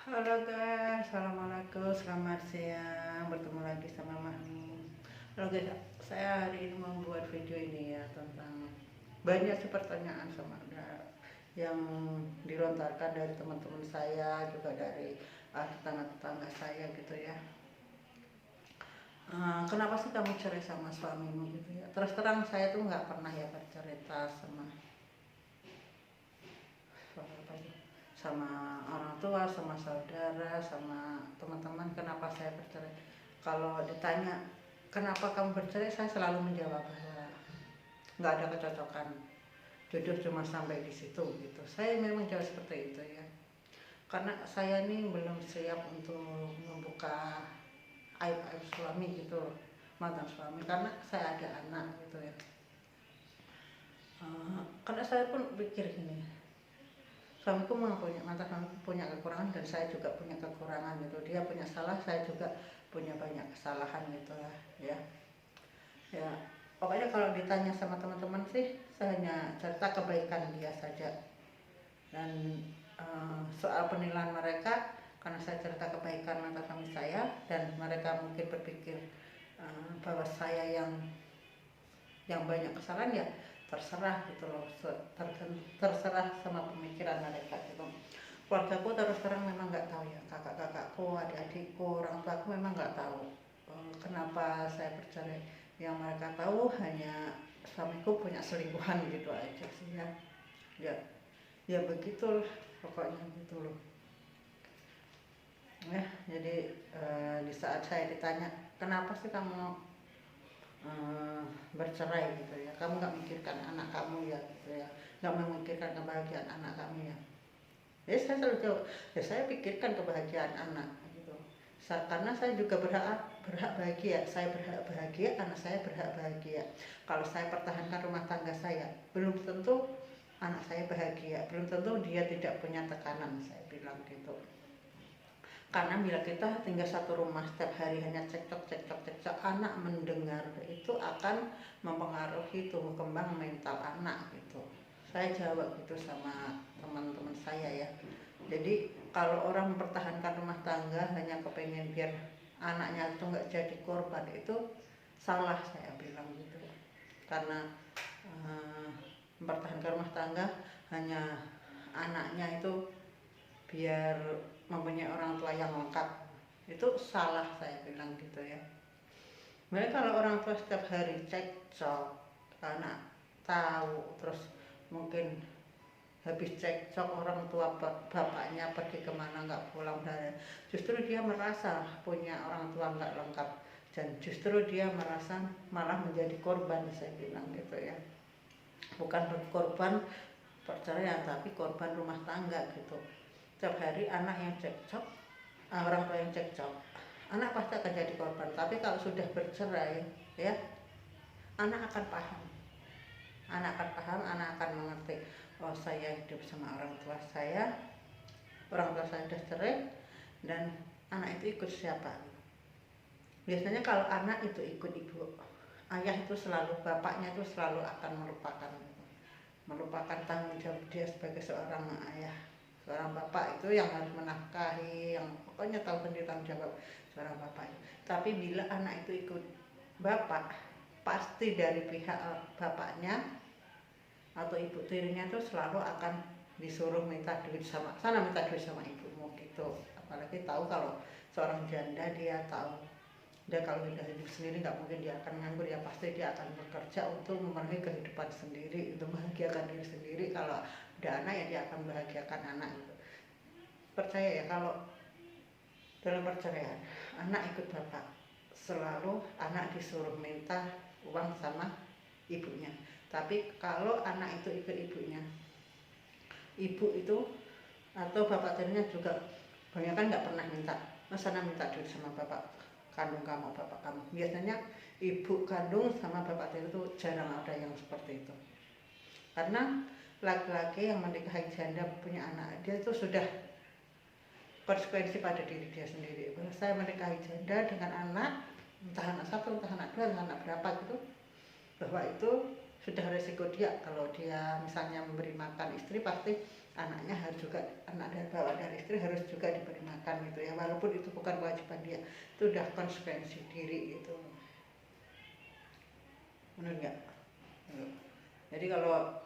Halo guys, assalamualaikum, selamat siang. Bertemu lagi sama Mami. Halo guys, saya hari ini membuat video ini ya tentang banyak sih pertanyaan yang dilontarkan dari teman-teman saya, juga dari tetangga-tetangga saya gitu ya. Kenapa sih kamu cerai sama suamimu gitu ya? Terus terang saya tuh nggak pernah ya bercerita sama sama orang tua, sama saudara, sama teman-teman kenapa saya bercerai. Kalau ditanya kenapa kamu bercerai, saya selalu menjawab bahwa nggak ada kecocokan, jodoh cuma sampai di situ gitu. Saya memang jawab seperti itu ya, karena saya ini belum siap untuk membuka aib-aib suami gitu, mantan suami, karena saya ada anak gitu ya. Karena saya pun pikir gini, suamiku memang punya, mantan suamiku punya kekurangan dan saya juga punya kekurangan gitu. Dia punya salah, saya juga punya banyak kesalahan gitu lah ya. Ya, pokoknya kalau ditanya sama teman-teman sih, saya hanya cerita kebaikan dia saja. Dan soal penilaian mereka, karena saya cerita kebaikan mantan suami saya dan mereka mungkin berpikir bahwa saya yang banyak kesalahan, ya terserah gitu loh, terserah sama pemikiran mereka gitu. Keluargaku terus terang memang nggak tahu ya, kakak-kakakku, adik-adikku, orang tuaku memang nggak tahu kenapa saya bercerai. Yang mereka tahu hanya suamiku punya selingkuhan gitu aja sih ya. Ya, ya begitu pokoknya gitu loh. Ya, jadi di saat saya ditanya kenapa sih kamu bercerai gitu ya, kamu nggak mikirkan anak kamu ya gitu ya, nggak memikirkan kebahagiaan anak kamu ya. Ya saya selalu jawab, ya saya pikirkan kebahagiaan anak gitu. Karena saya juga berhak bahagia, saya berhak bahagia, anak saya berhak bahagia. Kalau saya pertahankan rumah tangga saya, belum tentu anak saya bahagia, belum tentu dia tidak punya tekanan, saya bilang gitu. Karena bila kita tinggal satu rumah setiap hari hanya cekcok, anak mendengar itu akan mempengaruhi tumbuh kembang mental anak gitu. Saya jawab gitu sama teman-teman saya ya. Jadi kalau orang mempertahankan rumah tangga hanya kepengen biar anaknya itu nggak jadi korban, itu salah, saya bilang gitu. Karena mempertahankan rumah tangga hanya anaknya itu biar mempunyai orang tua yang lengkap, itu salah, saya bilang gitu ya. Mereka kalau orang tua setiap hari cekcok, anak tahu, terus mungkin habis cekcok orang tua bapaknya pergi kemana nggak pulang, dan justru dia merasa punya orang tua nggak lengkap, dan justru dia merasa malah menjadi korban, saya bilang gitu ya. Bukan berkorban perceraian, tapi korban rumah tangga gitu. Setiap hari anak yang cekcok, orang tua yang cekcok, anak pasti akan jadi korban. Tapi kalau sudah bercerai ya, anak akan paham, anak akan mengerti, oh saya hidup sama orang tua saya sudah cerai, dan anak itu ikut siapa. Biasanya kalau anak itu ikut ibu, ayah itu selalu, bapaknya itu selalu akan melupakan tanggung jawab dia sebagai seorang ayah. Seorang bapak itu yang harus menafkahi, yang pokoknya tahu sendiri tanggung jawab seorang bapak. Tapi bila anak itu ikut bapak, pasti dari pihak bapaknya atau ibu tirinya itu selalu akan disuruh minta duit sama ibumu gitu. Apalagi tahu kalau seorang janda, dia tahu dia kalau sudah hidup sendiri nggak mungkin dia akan nganggur, ya pasti dia akan bekerja untuk memenuhi kehidupan sendiri, untuk membahagiakan diri sendiri. Kalau ada anak ya dia akan membahagiakan anak gitu. Percaya ya, kalau dalam perceraian anak ikut bapak, selalu anak disuruh minta uang sama ibunya. Tapi kalau anak itu ikut ibunya, ibu itu atau bapak tirinya juga banyak kan nggak pernah minta, masa minta duit sama bapak kandung kamu, bapak kamu. Biasanya ibu kandung sama bapak tiri itu jarang ada yang seperti itu. Karena laki-laki yang menikahi janda punya anak, dia itu sudah konsekuensi pada diri dia sendiri. Kalau saya menikahi janda dengan anak, entah anak satu, entah anak dua, entah anak berapa gitu, bahwa itu sudah resiko dia. Kalau dia misalnya memberi makan istri, pasti anaknya harus juga, anak dari bapak dari istri harus juga diberi makan gitu ya, walaupun itu bukan kewajiban dia, itu udah konsekuensi diri gitu, benar nggak? Jadi kalau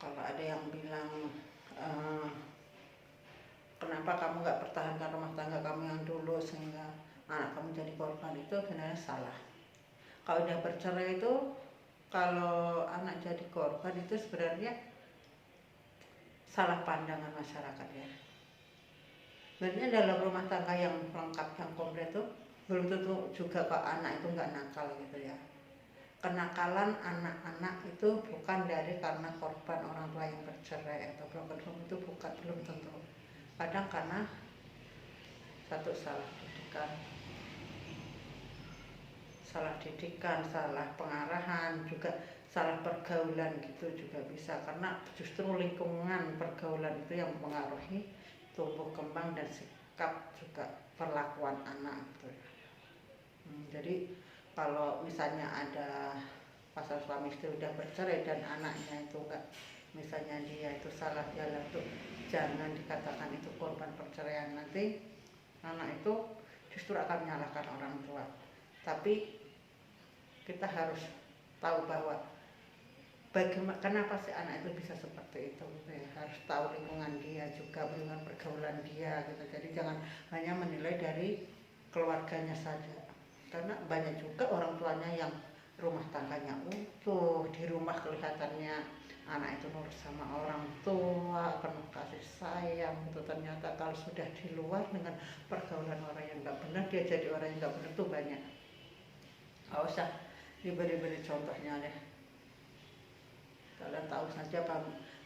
ada yang bilang kenapa kamu nggak pertahankan rumah tangga kamu yang dulu sehingga anak kamu jadi korban, itu sebenarnya salah. Kalau udah bercerai itu, kalau anak jadi korban itu sebenarnya salah pandangan masyarakat ya. Sebenarnya dalam rumah tangga yang lengkap, yang komplit itu belum tentu juga kok anak itu nggak nakal gitu ya. Kenakalan anak-anak itu bukan dari karena korban orang tua yang bercerai atau broken home, itu bukan, belum tentu. Kadang karena satu salah didikan, salah pengarahan, juga salah pergaulan gitu juga bisa, karena justru lingkungan pergaulan itu yang mempengaruhi tumbuh kembang dan sikap juga perlakuan anak gitu. Jadi kalau misalnya ada pasal suami istri udah bercerai dan anaknya itu enggak, misalnya dia itu salah jalan, tuh jangan dikatakan itu korban perceraian. Nanti anak itu justru akan menyalahkan orang tua. Tapi kita harus tahu bahwa bagaimana, kenapa si anak itu bisa seperti itu gitu ya. Harus tahu lingkungan dia juga, lingkungan pergaulan dia gitu. Jadi jangan hanya menilai dari keluarganya saja, karena banyak juga orang tuanya yang rumah tangganya utuh, di rumah kelihatannya anak itu nurut sama orang tua, penuh kasih sayang itu, ternyata kalau sudah di luar dengan pergaulan orang yang nggak benar, dia jadi orang yang nggak benar tuh banyak. Nggak usah diberi-beri contohnya deh, kalian tahu saja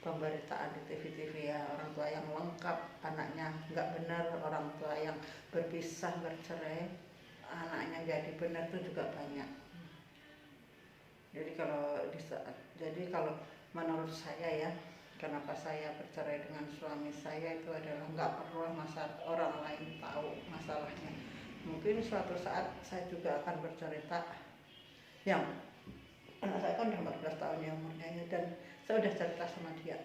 pemberitaan di TV-TV ya, orang tua yang lengkap anaknya nggak benar, orang tua yang berpisah bercerai anaknya jadi benar tuh juga banyak. Jadi kalau menurut saya ya, kenapa saya bercerai dengan suami saya itu adalah nggak perlu orang lain tahu masalahnya. Mungkin suatu saat saya juga akan bercerita, yang anak saya kan udah 14 tahun ya umurnya ya, dan saya udah cerita sama dia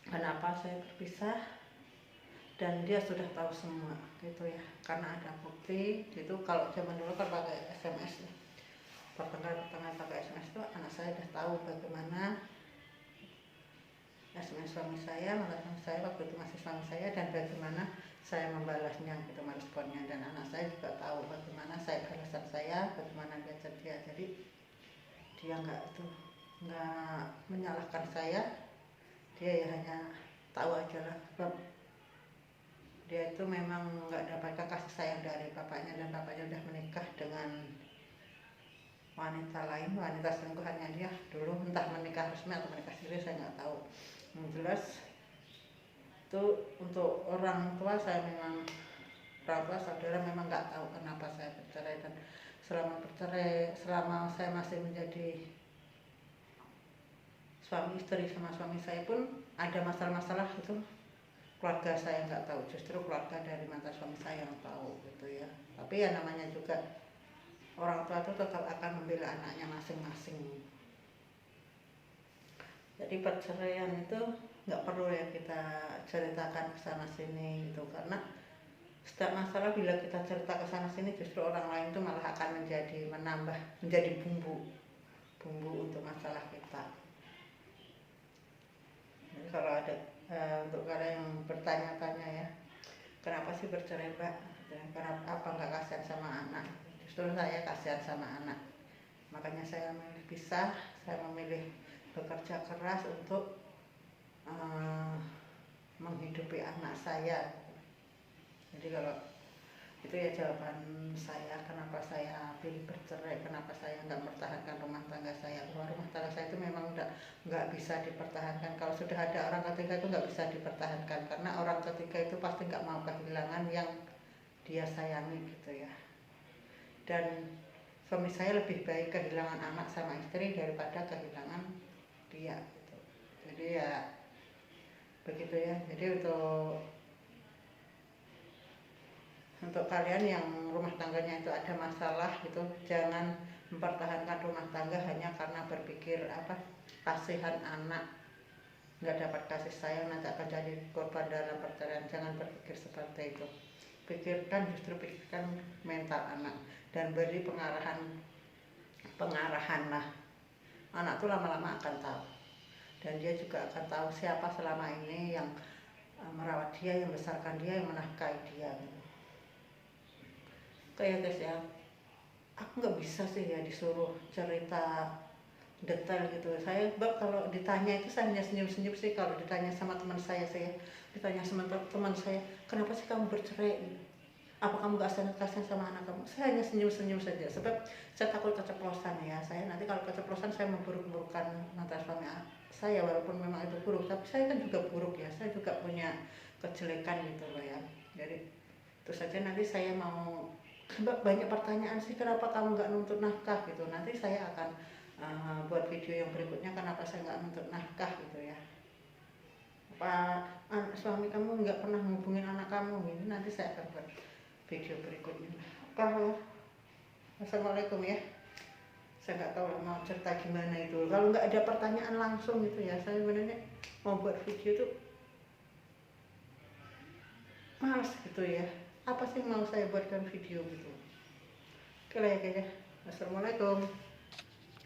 kenapa saya berpisah, dan dia sudah tahu semua gitu ya, karena ada bukti gitu. Kalau zaman dulu kan pakai SMS ya, pertengahan pakai SMS itu, anak saya udah tahu bagaimana SMS suami saya, maka suami saya waktu itu masih suami saya, dan bagaimana saya membalasnya gitu, meresponnya. Dan anak saya juga tahu bagaimana saya balasan saya, bagaimana dia cerita. Jadi dia nggak menyalahkan saya, dia ya hanya tahu aja lah, sebab dia itu memang nggak dapatkan kasih sayang dari bapaknya, dan bapaknya udah menikah dengan wanita lain, wanita selingkuhannya dia dulu, entah menikah resmi atau menikah siri saya nggak tahu. Yang jelas itu untuk orang tua saya, memang orang tua saudara memang nggak tahu kenapa saya bercerai. Dan selama bercerai, selama saya masih menjadi suami istri sama suami saya pun ada masalah-masalah itu, keluarga saya nggak tahu, justru keluarga dari mantan suami saya yang tahu gitu ya. Tapi ya namanya juga orang tua itu tetap akan membela anaknya masing-masing. Jadi perceraian itu nggak perlu ya kita ceritakan ke sana sini gitu, karena setiap masalah bila kita cerita ke sana sini, justru orang lain itu malah akan menjadi bumbu untuk masalah kita. Jadi kalau ada untuk kalian yang bertanya-tanya ya, kenapa sih bercerai Mbak? Kenapa, apa nggak kasihan sama anak? Justru saya kasihan sama anak, makanya saya memilih pisah, saya memilih bekerja keras untuk menghidupi anak saya. Jadi kalau itu ya jawaban saya kenapa saya pilih bercerai, kenapa saya nggak mempertahankan rumah tangga saya. Rumah tangga saya itu memang nggak bisa dipertahankan. Kalau sudah ada orang ketiga itu nggak bisa dipertahankan, karena orang ketiga itu pasti nggak mau kehilangan yang dia sayangi gitu ya. Dan suami saya lebih baik kehilangan anak sama istri daripada kehilangan dia gitu. Jadi ya begitu ya. Jadi untuk kalian yang rumah tangganya itu ada masalah gitu, jangan mempertahankan rumah tangga hanya karena berpikir kasihan anak, nggak dapat kasih sayang nanti akan jadi korban dalam perceraian. Jangan berpikir seperti itu. Pikirkan mental anak dan beri pengarahan lah. Anak tuh lama-lama akan tahu, dan dia juga akan tahu siapa selama ini yang merawat dia, yang membesarkan dia, yang menafkahi dia gitu. Kayak guys ya, aku nggak bisa sih ya disuruh cerita detail gitu. Saya kalau ditanya itu saya hanya senyum-senyum sih. Kalau ditanya sama teman saya ditanya sama teman saya, kenapa sih kamu bercerai? Apa kamu gak kasihan sama anak kamu? Saya hanya senyum-senyum saja, sebab saya takut keceplosan ya. Saya nanti kalau keceplosan saya memburuk-burukkan mantan suami saya, walaupun memang itu buruk, tapi saya kan juga buruk ya. Saya juga punya kejelekan gitu loh ya. Jadi itu saja. Nanti saya mau, sebab banyak pertanyaan sih, kenapa kamu nggak nuntut nafkah gitu. Nanti saya akan buat video yang berikutnya, kenapa saya nggak nuntut nafkah gitu ya. Apa suami kamu nggak pernah menghubungin anak kamu gitu. Nanti saya akan buat video berikutnya. Assalamualaikum ya. Saya nggak tahu mau cerita gimana itu. Kalau nggak ada pertanyaan langsung gitu ya, saya sebenarnya mau buat video itu males gitu ya. Apa sih mau saya buatkan video gitu. Oke lah ya. Assalamualaikum.